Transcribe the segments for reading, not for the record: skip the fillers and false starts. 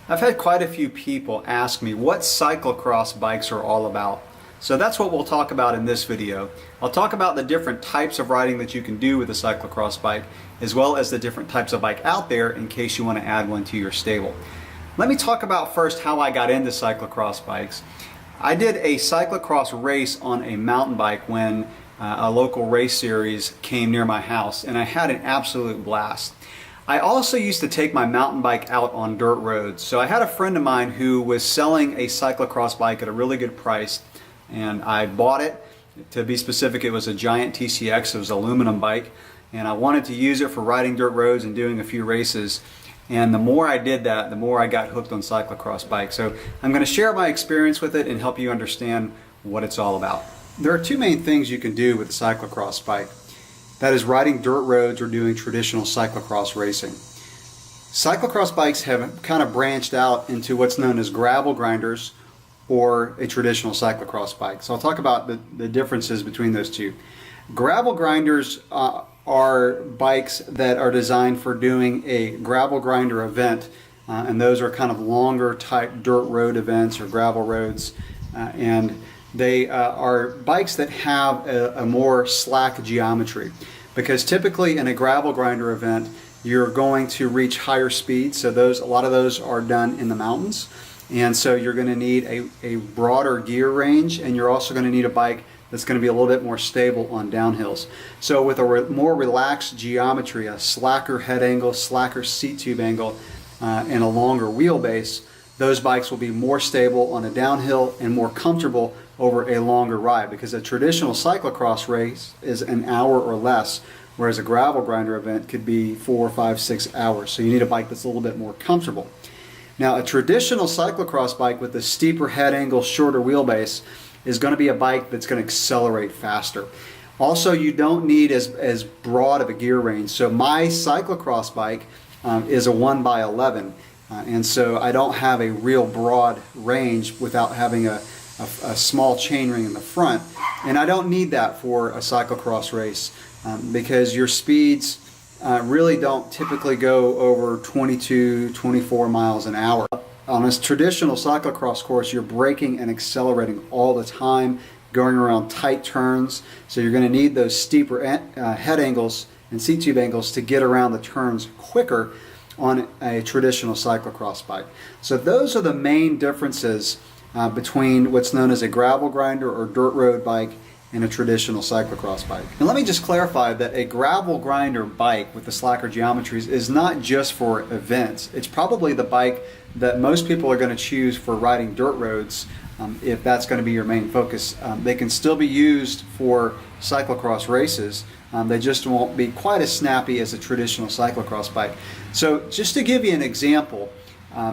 I've had quite a few people ask me what cyclocross bikes are all about. So that's what we'll talk about in this video. I'll talk about the different types of riding that you can do with a cyclocross bike, as well as the different types of bike out there in case you want to add one to your stable. Let me talk about first how I got into cyclocross bikes. I did a cyclocross race on a mountain bike when a local race series came near my house, and I had an absolute blast. I also used to take my mountain bike out on dirt roads. So I had a friend of mine who was selling a cyclocross bike at a really good price, and I bought it. To be specific, it was a Giant TCX. It was an aluminum bike, and I wanted to use it for riding dirt roads and doing a few races. And the more I did that, the more I got hooked on cyclocross bikes. So I'm going to share my experience with it and help you understand what it's all about. There are two main things you can do with a cyclocross bike. That is riding dirt roads or doing traditional cyclocross racing. Cyclocross bikes have kind of branched out into what's known as gravel grinders or a traditional cyclocross bike. So I'll talk about the differences between those two. Gravel grinders are bikes that are designed for doing a gravel grinder event, and those are kind of longer type dirt road events or gravel roads, and they are bikes that have a more slack geometry, because typically in a gravel grinder event you're going to reach higher speeds. So a lot of those are done in the mountains, and so you're going to need a broader gear range, and you're also going to need a bike that's going to be a little bit more stable on downhills. So with a more relaxed geometry, a slacker head angle, slacker seat tube angle, and a longer wheelbase, those bikes will be more stable on a downhill and more comfortable over a longer ride, because a traditional cyclocross race is an hour or less, whereas a gravel grinder event could be 4, 5, 6 hours. So you need a bike that's a little bit more comfortable. Now, a traditional cyclocross bike with a steeper head angle, shorter wheelbase is going to be a bike that's going to accelerate faster. Also, you don't need as broad of a gear range. So my cyclocross bike is a 1x11, and so I don't have a real broad range without having a small chainring in the front, and I don't need that for a cyclocross race, because your speeds really don't typically go over 22, 24 miles an hour. On a traditional cyclocross course, you're braking and accelerating all the time, going around tight turns, so you're going to need those steeper head angles and seat tube angles to get around the turns quicker on a traditional cyclocross bike. So those are the main differences between what's known as a gravel grinder or dirt road bike and a traditional cyclocross bike. And let me just clarify that a gravel grinder bike with the slacker geometries is not just for events. It's probably the bike that most people are going to choose for riding dirt roads, if that's going to be your main focus. They can still be used for cyclocross races. They just won't be quite as snappy as a traditional cyclocross bike. So just to give you an example,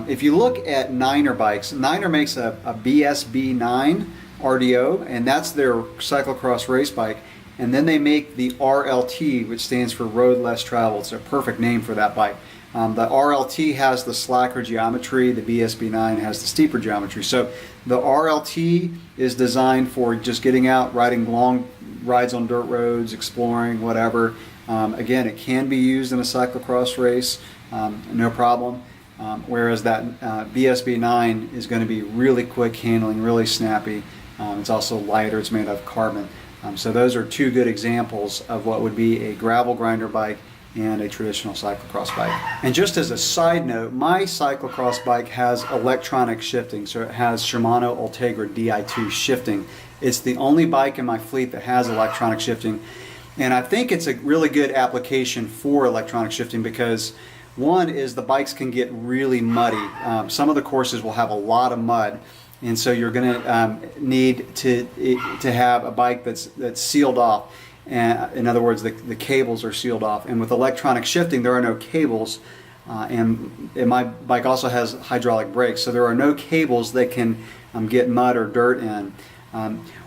if you look at Niner bikes, Niner makes a BSB 9 RDO, and that's their cyclocross race bike. And then they make the RLT, which stands for Road Less Traveled. It's a perfect name for that bike. The RLT has the slacker geometry, the BSB 9 has the steeper geometry. So the RLT is designed for just getting out, riding long rides on dirt roads, exploring, whatever. Again, it can be used in a cyclocross race, no problem. Whereas that BSB 9 is going to be really quick handling, really snappy. It's also lighter, it's made of carbon. So those are two good examples of what would be a gravel grinder bike and a traditional cyclocross bike. And just as a side note, my cyclocross bike has electronic shifting, so it has Shimano Ultegra Di2 shifting. It's the only bike in my fleet that has electronic shifting, and I think it's a really good application for electronic shifting, because one is the bikes can get really muddy. Some of the courses will have a lot of mud, and so you're going to need to have a bike that's sealed off. In other words, the cables are sealed off. And with electronic shifting, there are no cables. And my bike also has hydraulic brakes, so there are no cables that can get mud or dirt in.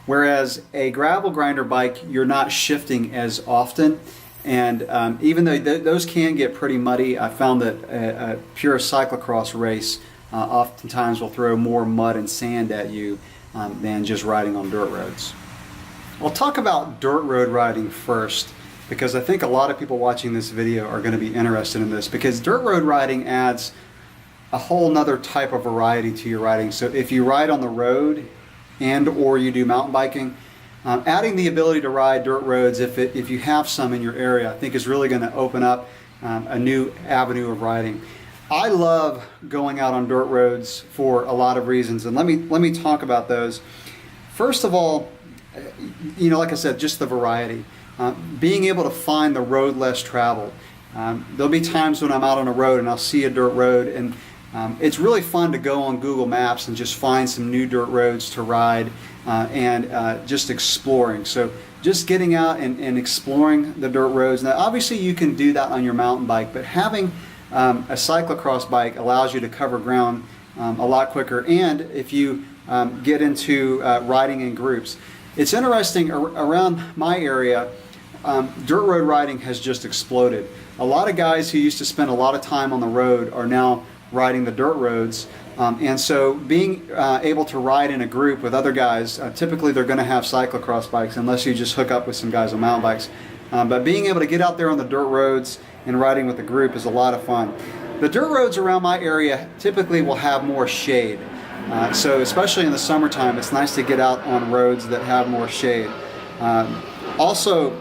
Whereas a gravel grinder bike, you're not shifting as often. And even though those can get pretty muddy, I found that a pure cyclocross race oftentimes will throw more mud and sand at you than just riding on dirt roads. I'll talk about dirt road riding first, because I think a lot of people watching this video are going to be interested in this, because dirt road riding adds a whole nother type of variety to your riding. So if you ride on the road and or you do mountain biking, adding the ability to ride dirt roads, if you have some in your area, I think is really going to open up a new avenue of riding. I love going out on dirt roads for a lot of reasons, and let me talk about those. First of all, like I said, just the variety. Being able to find the road less traveled. There'll be times when I'm out on a road and I'll see a dirt road, and it's really fun to go on Google Maps and just find some new dirt roads to ride and just exploring. So just getting out and exploring the dirt roads. Now obviously you can do that on your mountain bike, but having a cyclocross bike allows you to cover ground a lot quicker. And if you get into riding in groups, it's interesting around my area, dirt road riding has just exploded. A lot of guys who used to spend a lot of time on the road are now riding the dirt roads, and so being able to ride in a group with other guys, typically they're going to have cyclocross bikes unless you just hook up with some guys on mountain bikes, but being able to get out there on the dirt roads and riding with a group is a lot of fun. The dirt roads around my area typically will have more shade, so especially in the summertime it's nice to get out on roads that have more shade. Also,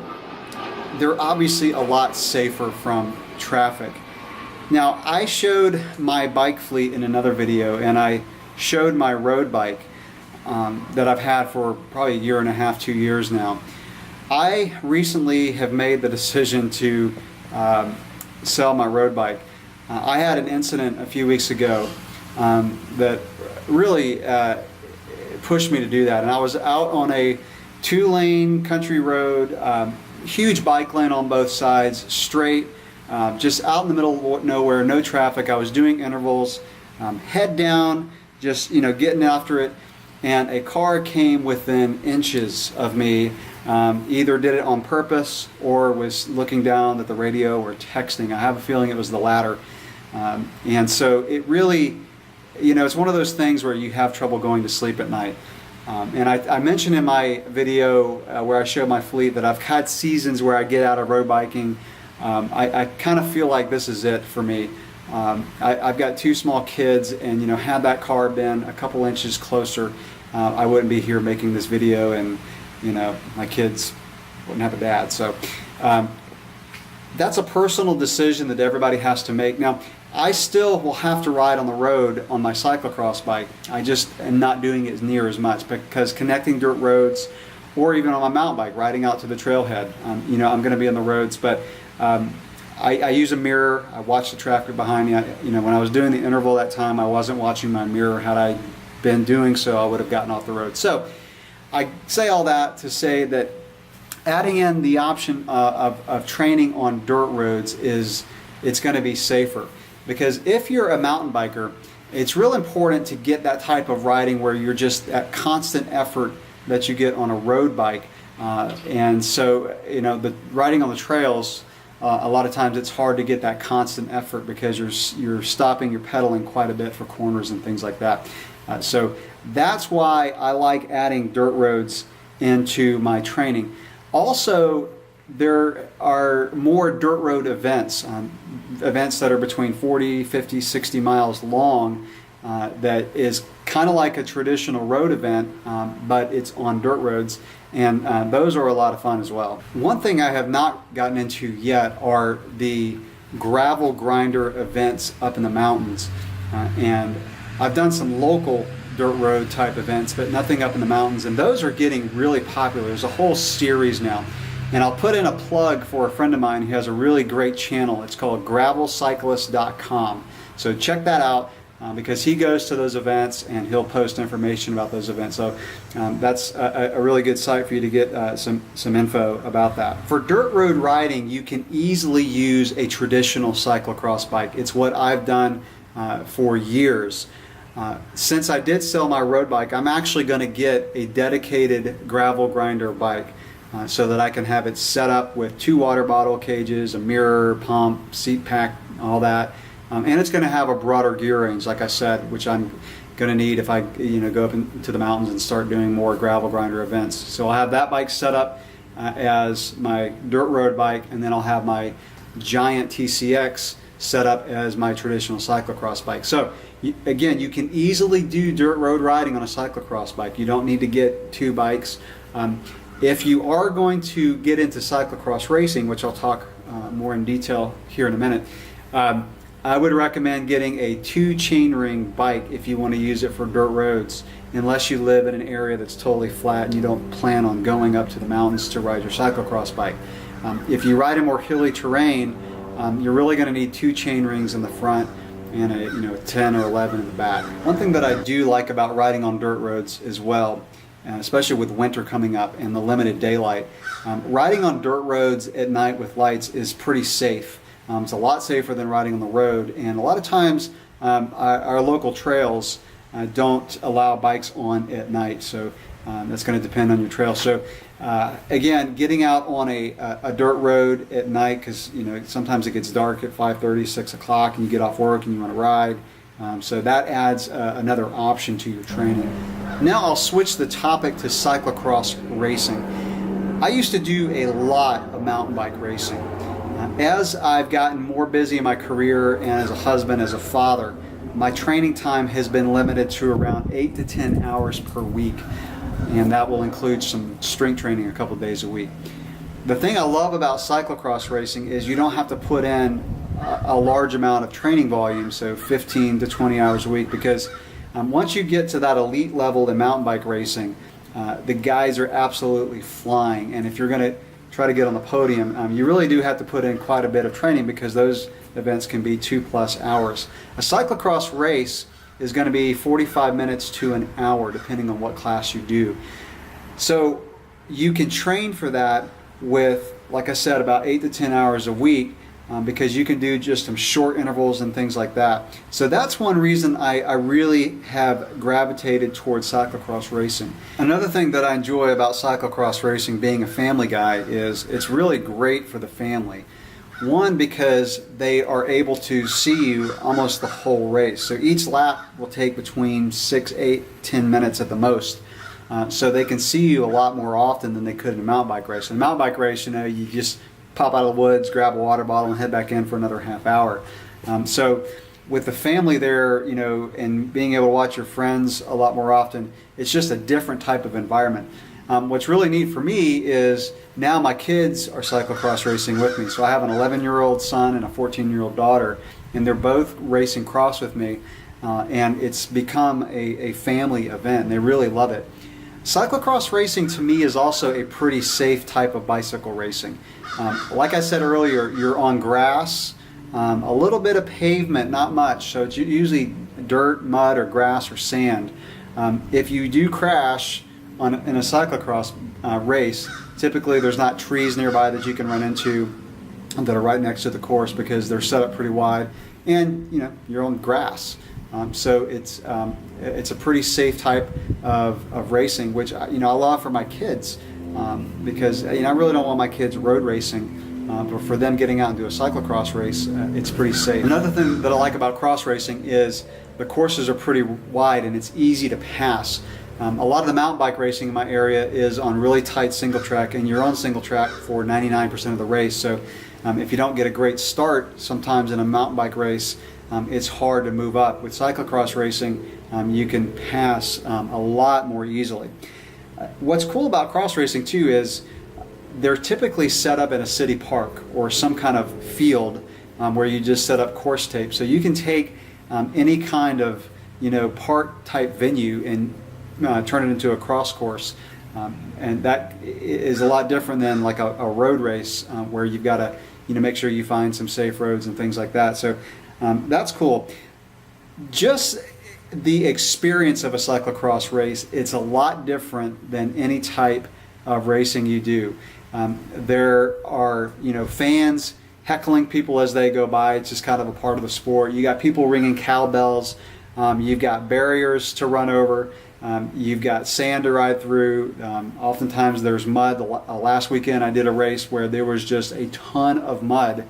they're obviously a lot safer from traffic. Now, I showed my bike fleet in another video, and I showed my road bike that I've had for probably a year and a half, 2 years now. I recently have made the decision to sell my road bike. I had an incident a few weeks ago that really pushed me to do that, and I was out on a 2-lane country road, huge bike lane on both sides, straight, just out in the middle of nowhere, no traffic. I was doing intervals, head down, just getting after it, and a car came within inches of me. Either did it on purpose or was looking down at the radio or texting. I have a feeling it was the latter, and so it really, it's one of those things where you have trouble going to sleep at night. And I mentioned in my video where I show my fleet that I've had seasons where I get out of road biking. I kind of feel like this is it for me. I've got 2 small kids, and had that car been a couple inches closer, I wouldn't be here making this video, and my kids wouldn't have a dad. So that's a personal decision that everybody has to make. Now, I still will have to ride on the road on my cyclocross bike. I just am not doing it near as much, because connecting dirt roads, or even on my mountain bike, riding out to the trailhead, I'm going to be on the roads, but I use a mirror. I watch the traffic behind me. When I was doing the interval that time, I wasn't watching my mirror. Had I been doing so, I would have gotten off the road. So I say all that to say that adding in the option of training on dirt roads it's going to be safer. Because if you're a mountain biker, it's real important to get that type of riding where you're just at constant effort that you get on a road bike. And so, the riding on the trails, a lot of times it's hard to get that constant effort because you're stopping, you're pedaling quite a bit for corners and things like that. So that's why I like adding dirt roads into my training. Also, there are more dirt road events, events that are between 40, 50, 60 miles long, that is kind of like a traditional road event, but it's on dirt roads, and those are a lot of fun as well. One thing I have not gotten into yet are the gravel grinder events up in the mountains, and I've done some local dirt road type events, but nothing up in the mountains, and those are getting really popular. There's a whole series now. And I'll put in a plug for a friend of mine who has a really great channel. It's called gravelcyclist.com. So check that out because he goes to those events and he'll post information about those events. So that's a really good site for you to get some info about that. For dirt road riding, you can easily use a traditional cyclocross bike. It's what I've done for years. Since I did sell my road bike, I'm actually going to get a dedicated gravel grinder bike. So that I can have it set up with 2 water bottle cages, a mirror, pump, seat pack, all that. And it's going to have a broader gear range, like I said, which I'm going to need if I go up into the mountains and start doing more gravel grinder events. So I'll have that bike set up as my dirt road bike, and then I'll have my giant TCX set up as my traditional cyclocross bike. So again, you can easily do dirt road riding on a cyclocross bike. You don't need to get two bikes. If you are going to get into cyclocross racing, which I'll talk more in detail here in a minute, I would recommend getting a 2 chainring bike if you want to use it for dirt roads, unless you live in an area that's totally flat and you don't plan on going up to the mountains to ride your cyclocross bike. If you ride in more hilly terrain, you're really going to need 2 chain rings in the front and a 10 or 11 in the back. One thing that I do like about riding on dirt roads as well, especially with winter coming up and the limited daylight, riding on dirt roads at night with lights is pretty safe. It's a lot safer than riding on the road, and a lot of times our local trails don't allow bikes on at night, so that's going to depend on your trail. So again, getting out on a dirt road at night, because sometimes it gets dark at 5:30, 6 o'clock, and you get off work and you want to ride, so that adds another option to your training. Now I'll switch the topic to cyclocross racing. I used to do a lot of mountain bike racing. As I've gotten more busy in my career and as a husband, as a father, my training time has been limited to around 8 to 10 hours per week, and that will include some strength training a couple days a week. The thing I love about cyclocross racing is you don't have to put in a large amount of training volume, so 15 to 20 hours a week, because once you get to that elite level in mountain bike racing, the guys are absolutely flying, and if you're going to try to get on the podium, you really do have to put in quite a bit of training, because those events can be 2+ hours. A cyclocross race is going to be 45 minutes to an hour, depending on what class you do. So you can train for that with, like I said, about 8 to 10 hours a week, because you can do just some short intervals and things like that. So that's one reason I really have gravitated towards cyclocross racing. Another thing that I enjoy about cyclocross racing, being a family guy, is it's really great for the family. One, because they are able to see you almost the whole race. So each lap will take between 6, 8, 10 minutes at the most. So they can see you a lot more often than they could in a mountain bike race. In a mountain bike race, you just pop out of the woods, grab a water bottle, and head back in for another half hour. So with the family there, and being able to watch your friends a lot more often, it's just a different type of environment. What's really neat for me is now my kids are cyclocross racing with me. So I have an 11-year-old son and a 14-year-old daughter, and they're both racing cross with me, and it's become a family event. They really love it. Cyclocross racing to me is also a pretty safe type of bicycle racing. Like I said earlier, you're on grass, a little bit of pavement, not much, so it's usually dirt, mud, or grass, or sand. If you do crash in a cyclocross race, typically there's not trees nearby that you can run into that are right next to the course, because they're set up pretty wide, and you're on grass. So it's a pretty safe type of racing, which I love for my kids, because I really don't want my kids road racing, but for them getting out and do a cyclocross race, it's pretty safe. Another thing that I like about cross racing is the courses are pretty wide and it's easy to pass. A lot of the mountain bike racing in my area is on really tight single track, and you're on single track for 99% of the race. So if you don't get a great start sometimes in a mountain bike race, it's hard to move up. With cyclocross racing, you can pass a lot more easily. What's cool about cross racing too is they're typically set up in a city park or some kind of field where you just set up course tape. So you can take any kind of park type venue and turn it into a cross course, and that is a lot different than like a road race where you've got to make sure you find some safe roads and things like that. So that's cool. Just the experience of a cyclocross race, it's a lot different than any type of racing you do. There are fans heckling people as they go by. It's just kind of a part of the sport. You got people ringing cowbells. You've got barriers to run over. You've got sand to ride through. Oftentimes there's mud. Last weekend I did a race where there was just a ton of mud,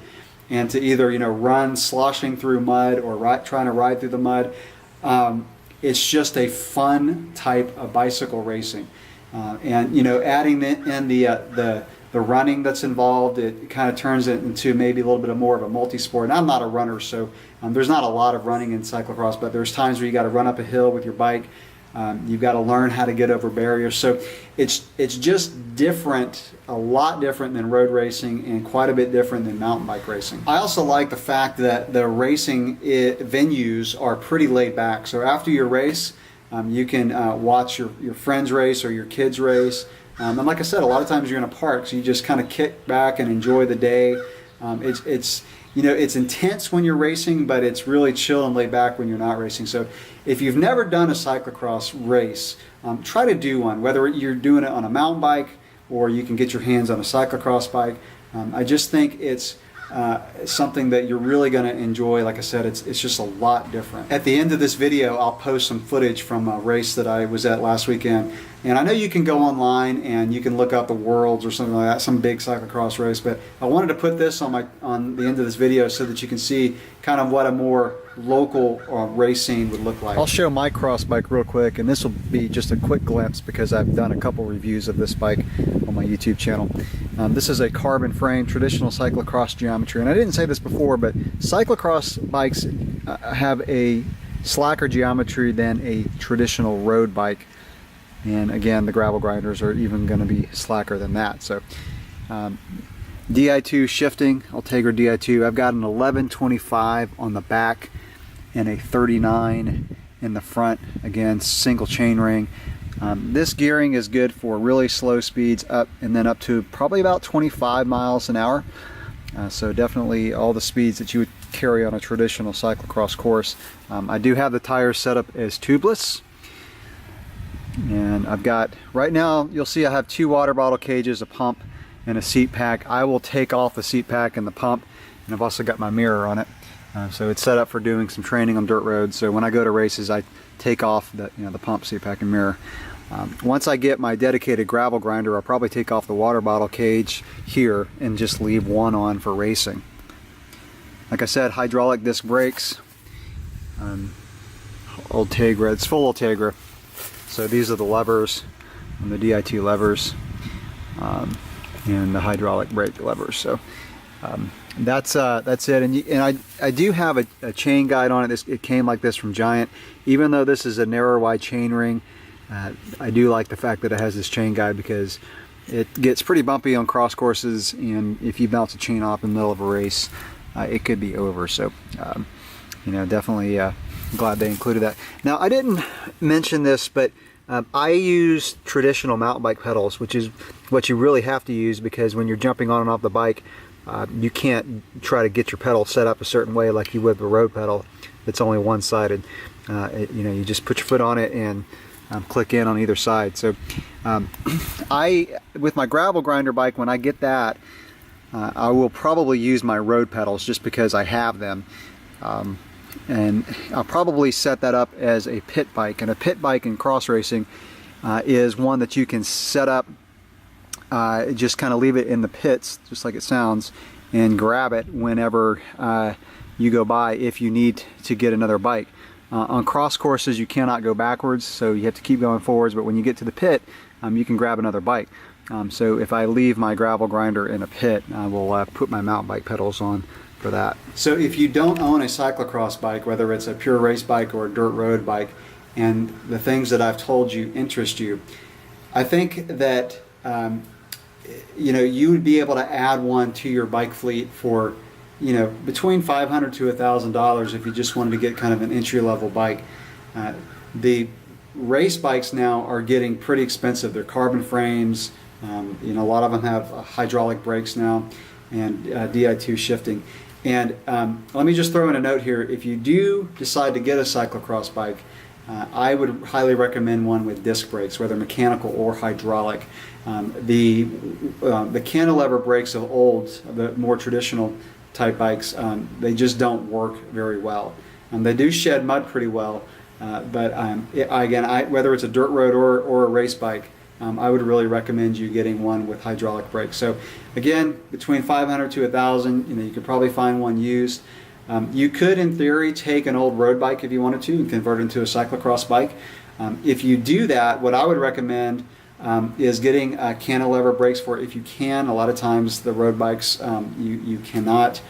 and to either run sloshing through mud or trying to ride through the mud, it's just a fun type of bicycle racing. And adding in the the running that's involved. It kind of turns it into maybe a little bit of more of a multi-sport. And I'm not a runner, so there's not a lot of running in cyclocross, but there's times where you got to run up a hill with your bike. You've got to learn how to get over barriers. So it's just different, a lot different than road racing and quite a bit different than mountain bike racing. I also like the fact that the racing venues are pretty laid back. So after your race, you can watch your friends race or your kids race. And like I said, a lot of times you're in a park, so you just kind of kick back and enjoy the day. It's intense when you're racing, but it's really chill and laid back when you're not racing. So if you've never done a cyclocross race, try to do one, whether you're doing it on a mountain bike or you can get your hands on a cyclocross bike. I just think it's something that you're really going to enjoy. Like I said, it's just a lot different. At the end of this video, I'll post some footage from a race that I was at last weekend. And I know you can go online and you can look up the Worlds or something like that, some big cyclocross race, but I wanted to put this on the end of this video so that you can see kind of what a more local race scene would look like. I'll show my cross bike real quick, and this will be just a quick glimpse because I've done a couple reviews of this bike on my YouTube channel. This is a carbon frame traditional cyclocross geometry, and I didn't say this before, but cyclocross bikes have a slacker geometry than a traditional road bike. And again, the gravel grinders are even going to be slacker than that. So Di2 shifting, Ultegra Di2. I've got an 1125 on the back and a 39 in the front. Again, single chain ring. This gearing is good for really slow speeds up and then up to probably about 25 miles an hour. So definitely all the speeds that you would carry on a traditional cyclocross course. I do have the tires set up as tubeless. And I've got, right now, you'll see I have 2 water bottle cages, a pump, and a seat pack. I will take off the seat pack and the pump, and I've also got my mirror on it. So it's set up for doing some training on dirt roads. So when I go to races, I take off the pump, seat pack, and mirror. Once I get my dedicated gravel grinder, I'll probably take off the water bottle cage here and just leave one on for racing. Like I said, hydraulic disc brakes. Ultegra, it's full Ultegra. So these are the levers, and the Di2 levers, and the hydraulic brake levers. So that's it. And I do have a chain guide on it. It came like this from Giant. Even though this is a narrow wide chain ring, I do like the fact that it has this chain guide because it gets pretty bumpy on cross courses, and if you bounce a chain off in the middle of a race, it could be over. So definitely glad they included that. Now, I didn't mention this, but I use traditional mountain bike pedals, which is what you really have to use, because when you're jumping on and off the bike, you can't try to get your pedal set up a certain way like you would with a road pedal that's only one-sided. You just put your foot on it and click in on either side. So with my gravel grinder bike, when I get that, I will probably use my road pedals just because I have them. And I'll probably set that up as a pit bike. And a pit bike in cross racing is one that you can set up, just kind of leave it in the pits, just like it sounds, and grab it whenever you go by if you need to get another bike. On cross courses, you cannot go backwards, so you have to keep going forwards, but when you get to the pit, you can grab another bike. So if I leave my gravel grinder in a pit, I will put my mountain bike pedals on for that. So if you don't own a cyclocross bike, whether it's a pure race bike or a dirt road bike, and the things that I've told you interest you, I think that you would be able to add one to your bike fleet for between $500 to $1,000 if you just wanted to get kind of an entry-level bike. The race bikes now are getting pretty expensive. They're carbon frames. A lot of them have hydraulic brakes now and Di2 shifting. And let me just throw in a note here. If you do decide to get a cyclocross bike, I would highly recommend one with disc brakes, whether mechanical or hydraulic. The cantilever brakes of old, the more traditional type bikes, they just don't work very well. They do shed mud pretty well, but whether it's a dirt road or a race bike, I would really recommend you getting one with hydraulic brakes. So again, between $500 to $1,000, you could probably find one used. You could, in theory, take an old road bike if you wanted to and convert it into a cyclocross bike. If you do that, what I would recommend is getting cantilever brakes for it if you can. A lot of times the road bikes you cannot.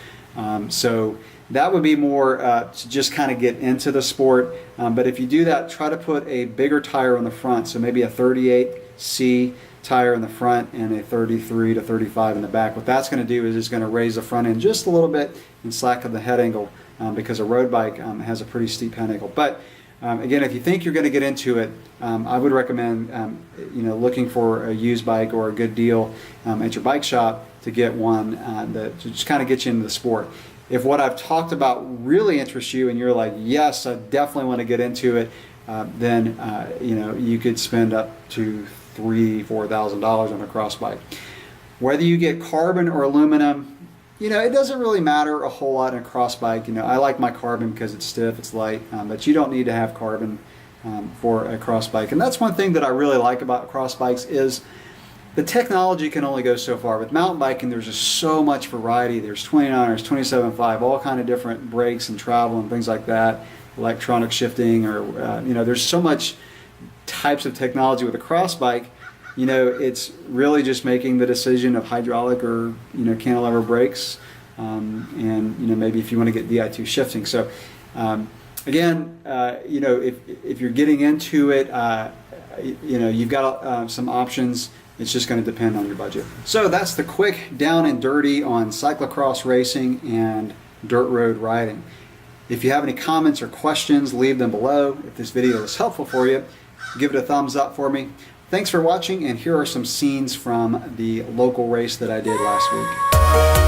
So that would be more to just kind of get into the sport. But if you do that, try to put a bigger tire on the front. So maybe a 38C tire in the front and a 33 to 35 in the back. What that's going to do is it's going to raise the front end just a little bit and slacken the head angle because a road bike has a pretty steep head angle. But again, if you think you're going to get into it, I would recommend looking for a used bike or a good deal at your bike shop to get one that to just kind of get you into the sport. If what I've talked about really interests you and you're like, yes, I definitely want to get into it, then you could spend up to $3,000–4,000 on a cross bike. Whether you get carbon or aluminum, it doesn't really matter a whole lot in a cross bike. I like my carbon because it's stiff, it's light, but you don't need to have carbon for a cross bike. And that's one thing that I really like about cross bikes is the technology can only go so far. With mountain biking, there's just so much variety. There's 29ers, 27.5, all kind of different brakes and travel and things like that, electronic shifting, or there's so much types of technology with a cross bike. It's really just making the decision of hydraulic or cantilever brakes, and maybe if you want to get Di2 shifting. So again, if you're getting into it, you've got some options. It's just going to depend on your budget. So that's the quick down and dirty on cyclocross racing and dirt road riding. If you have any comments or questions, leave them below. If this video was helpful for you, give it a thumbs up for me. Thanks for watching, and here are some scenes from the local race that I did last week.